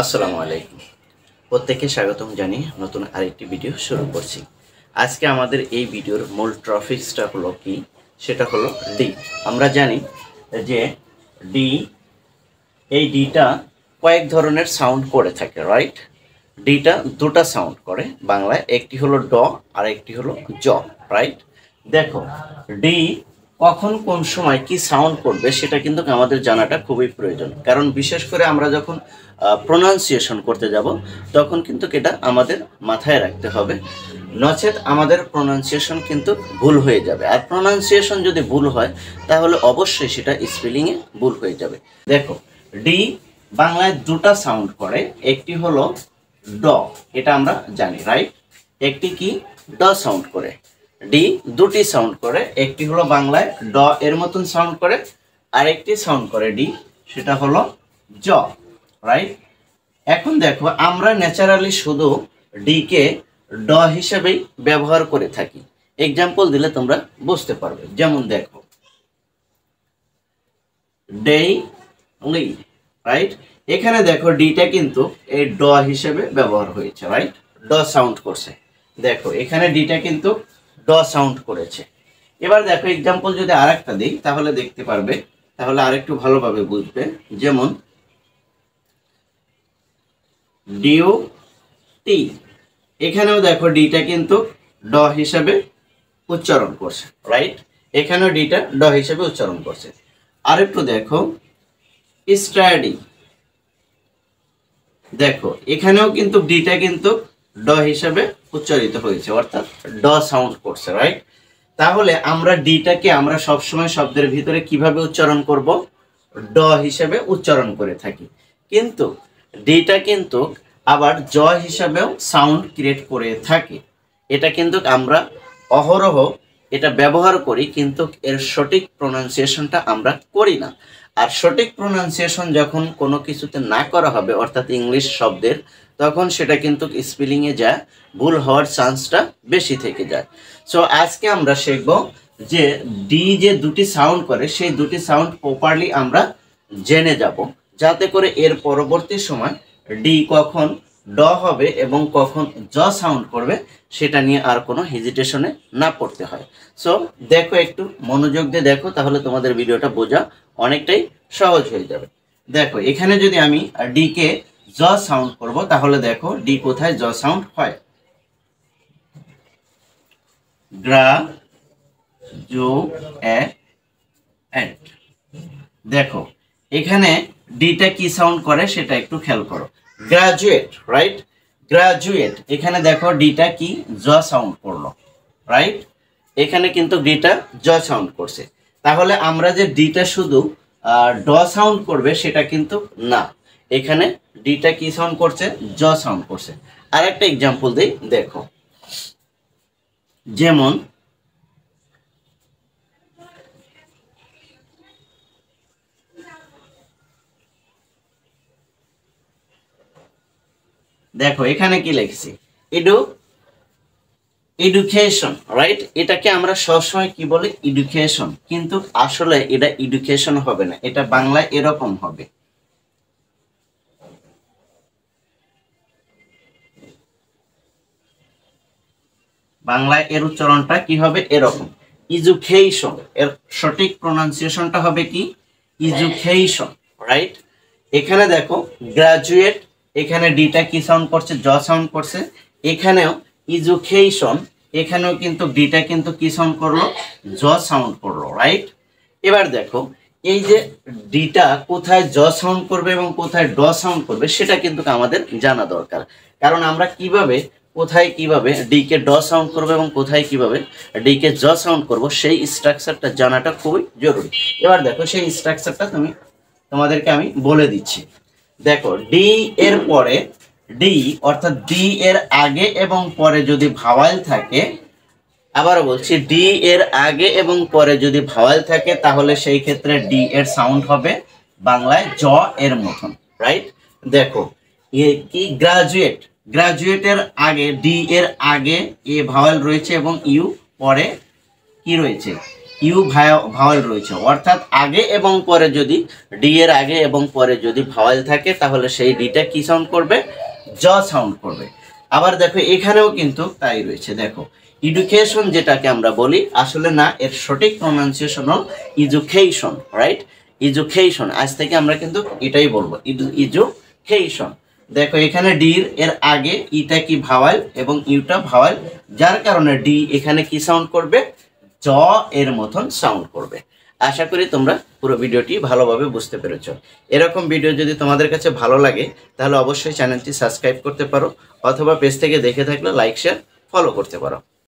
আসসালামু আলাইকুম। প্রত্যেককে স্বাগতম জানিয়ে নতুন আরেকটি ভিডিও শুরু করছি। আজকে আমাদের এই ভিডিওর মূল টপিকসটা হলো কি, সেটা হলো ডি। আমরা জানি যে ডি, এই ডিটা কয়েক ধরনের সাউন্ড করে থাকে, রাইট? ডিটা দুটা সাউন্ড করে বাংলায়, একটি হলো ড আর একটি হলো জ, রাইট? দেখো, ডি কখন কোন সময় কি সাউন্ড করবে সেটা কিন্তু আমাদের জানাটা খুবই প্রয়োজন, কারণ বিশেষ করে আমরা যখন প্রোনাউন্সিয়েশন করতে যাব তখন কিন্তু এটা আমাদের মাথায় রাখতে হবে, নচেত আমাদের প্রোনাউন্সিয়েশন কিন্তু ভুল হয়ে যাবে। আর প্রোনাউন্সিয়েশন যদি ভুল হয় তাহলে অবশ্যই সেটা স্পেলিংয়ে ভুল হয়ে যাবে। দেখো, ডি বাংলায় দুটা সাউন্ড করে, একটি হলো ড, এটা আমরা জানি, রাইট? একটি কি ড সাউন্ড করে। ডি দুটি সাউন্ড করে, একটি হলো বাংলায় ড এর মতন সাউন্ড করে, আর একটি সাউন্ড করে ডি, সেটা হলো জ, রাইট? এখন দেখো, আমরা ন্যাচারালি শুধু ডি কে ড হিসেবেই ব্যবহার করে থাকি। এক্সাম্পল দিলে তোমরা বুঝতে পারবে। যেমন দেখো, ডেইলি, রাইট? এখানে দেখো ডিটা কিন্তু এই ড হিসেবে ব্যবহার হয়েছে, রাইট? ড সাউন্ড করছে। দেখো এখানে ডিটা কিন্তু ড সাউন্ড করেছে। এবার দেখো এক্সাম্পল যদি আরেকটা দিই তাহলে দেখতে পারবে, তাহলে আরেকটু ভালোভাবে বুঝবে। যেমন ডিউটি, এখানেও দেখো ডিটা কিন্তু ড হিসেবে উচ্চারণ করছে, রাইট? এখানেও ডিটা ড হিসেবে উচ্চারণ করছে। আরেকটু দেখো, স্টাডি, দেখো এখানেও কিন্তু ডিটা কিন্তু ড হিসেবে উচ্চারিত হয়েছে, অর্থাৎ ড সাউন্ড করছে, রাইট? তাহলে আমরা ডিটাকে আমরা সবসময় শব্দের ভিতরে কিভাবে উচ্চারণ করব? ড হিসেবে উচ্চারণ করে থাকি, কিন্তু ডিটা কিন্তু আবার জ হিসাবেও সাউন্ড ক্রিয়েট করে থাকে। এটা কিন্তু আমরা অহরহ এটা ব্যবহার করি, কিন্তু এর সঠিক প্রোনাউন্সিয়েশনটা আমরা করি না। আর সঠিক প্রোনাউন্সিয়েশন যখন কোনো কিছুতে না করা হবে, অর্থাৎ ইংলিশ শব্দের, তখন সেটা কিন্তু স্পেলিংয়ে যা ভুল হওয়ার চান্সটা বেশি থেকে যায়। সো আজকে আমরা শিখব যে ডি যে দুটি সাউন্ড করে সেই দুটি সাউন্ড প্রপারলি আমরা জেনে যাব, যাতে করে এর পরবর্তী সময় ডি কখন ড হবে এবং কখন জ সাউন্ড করবে সেটা নিয়ে আর কোনো হেজিটেশনে না পড়তে হয়। সো দেখো, একটু মনোযোগ দিয়ে দেখো, তাহলে তোমাদের ভিডিওটা বোঝা অনেকটাই সহজ হয়ে যাবে। দেখো এখানে যদি আমি ডি কে জ সাউন্ড করব, তাহলে দেখো ডি কোথায় জ সাউন্ড হয়? গ্রাজুয়েট। দেখো এখানে ডিটা কি সাউন্ড করে সেটা একটু খেয়াল করো। Graduate, right? গ্রাজুয়েট, এখানে দেখো ডিটা কি জ সাউন্ড করলো, রাইট? এখানে কিন্তু ডিটা জ সাউন্ড করছে। তাহলে আমরা যে ডিটা শুধু ড সাউন্ড করবে সেটা কিন্তু না, এখানে ডিটা কি সাউন্ড করছে? জ সাউন্ড করছে। আর একটা এক্সাম্পল দিই, দেখো যেমন দেখো এখানে কি লিখছি? Education, right? এটাকে আমরা সবসময় কি বলি? এডুকেশন, কিন্তু আসলে এটা এডুকেশন হবে না, এটা বাংলায় এরকম হবে। বাংলায় এর উচ্চারণটা কি হবে? এরকম, এডুকেশন। এর সঠিক প্রোনাউন্সিয়েশনটা হবে কি? Education, right? এখানে দেখো গ্রাজুয়েট, এখানে ডিটা কি সাউন্ড করছে? জ সাউন্ড করছে। এখানেও এডুকেশন, এখানেও কিন্তু ডিটা কিন্তু কি সাউন্ড করলো? জ সাউন্ড করলো, রাইট? এবার দেখো এই যে ডিটা কোথায় জ সাউন্ড করবে এবং কোথায় ড সাউন্ড করবে সেটা কিন্তু আমাদের জানা দরকার, কারণ আমরা কিভাবে কোথায় কিভাবে ডি কে ড সাউন্ড করবো এবং কোথায় কিভাবে ডি কে জ সাউন্ড করব সেই স্ট্রাকচারটা জানাটা খুবই জরুরি। এবার দেখো সেই স্ট্রাকচারটা তোমাদেরকে আমি বলে দিচ্ছি। দেখো ডি এর পরে, ডি অর্থাৎ ডি এর আগে এবং পরে যদি ভাওয়াল থাকে, আবারও বলছি, ডি এর আগে এবং পরে যদি ভাওয়াল থাকে তাহলে সেই ক্ষেত্রে ডি এর সাউন্ড হবে বাংলায় জ এর মতন, রাইট? দেখো কি গ্রাজুয়েট, গ্রাজুয়েটের আগে ডি এর আগে এ ভাওয়াল রয়েছে এবং ইউ পরে কি রয়েছে? ইউ ভাওয়েল রয়েছে, অর্থাৎ আগে এবং পরে যদি ডি এর আগে এবং পরে যদি ভাওয়েল থাকে তাহলে সেই ডিটা কি সাউন্ড করবে? জ সাউন্ড করবে। আবার দেখো এখানেও কিন্তু তাই রয়েছে। দেখো এডুকেশন যেটাকে আমরা বলি, আসলে না, এর সঠিক প্রনাউন্সিয়েশন হল এডুকেশন, রাইট? এডুকেশন, আজ থেকে আমরা কিন্তু এটাই বলবো, এডুকেশন। দেখো এখানে ডি এর আগে ইটা কি ভাওয়েল এবং ইউটা ভাওয়েল, যার কারণে ডি এখানে কি সাউন্ড করবে? জ এর মতন সাউন্ড করবে। আশা করি তোমরা পুরো ভিডিওটি ভালোভাবে বুঝতে পেরেছো। এরকম ভিডিও যদি তোমাদের কাছে ভালো লাগে তাহলে অবশ্যই চ্যানেলটি সাবস্ক্রাইব করতে পারো, অথবা পেজ থেকে দেখে থাকলে লাইক শেয়ার ফলো করতে পারো।